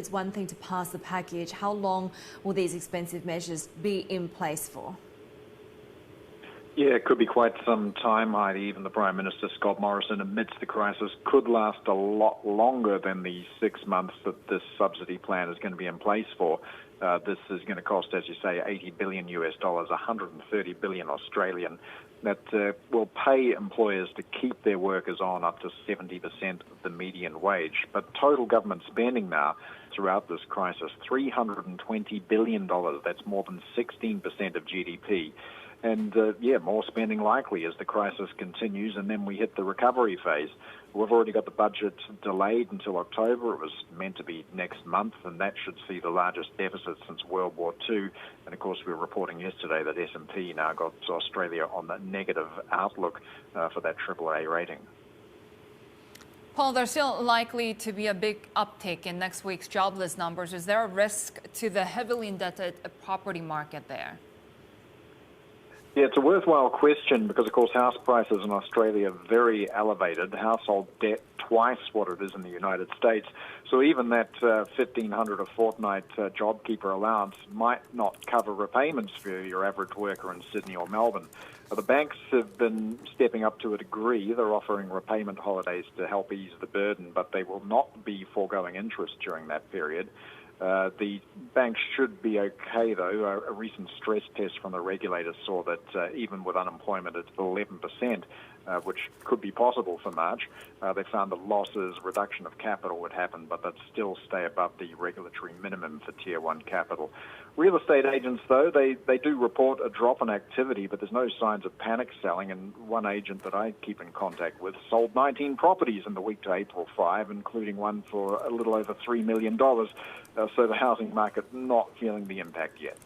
It's one thing to pass the package. How long will these expensive measures be in place for? Yeah, it could be quite some time, Heidi. Even the Prime Minister, Scott Morrison, admits the crisis could last a lot longer than the 6 months that this subsidy plan is going to be in place for. This is going to cost, as you say, $80 billion US, 130 billion Australian. That will pay employers to keep their workers on up to 70% of the median wage. But total government spending now throughout this crisis, $320 billion. That's more than 16% of GDP. And, more spending likely as the crisis continues, and then we hit the recovery phase. We've already got the budget delayed until October. It was meant to be next month, and that should see the largest deficit since World War II. And, of course, we were reporting yesterday that S&P now got Australia on the negative outlook for that AAA rating. Paul, there's still likely to be a big uptick in next week's jobless numbers. Is there a risk to the heavily indebted property market there? Yeah, it's a worthwhile question because, of course, house prices in Australia are very elevated. Household debt twice what it is in the United States. So even that $1,500 a fortnight JobKeeper allowance might not cover repayments for your average worker in Sydney or Melbourne. The banks have been stepping up to a degree. They're offering repayment holidays to help ease the burden, but they will not be foregoing interest during that period. The banks should be okay, though. A recent stress test from the regulators saw that even with unemployment at 11%, which could be possible for March, they found that losses, reduction of capital would happen, but they'd still stay above the regulatory minimum for Tier 1 capital. Real estate agents, though, they do report a drop in activity, but there's no signs of panic selling. And one agent that I keep in contact with sold 19 properties in the week to April 5, including one for a little over $3 million. So the housing market not feeling the impact yet.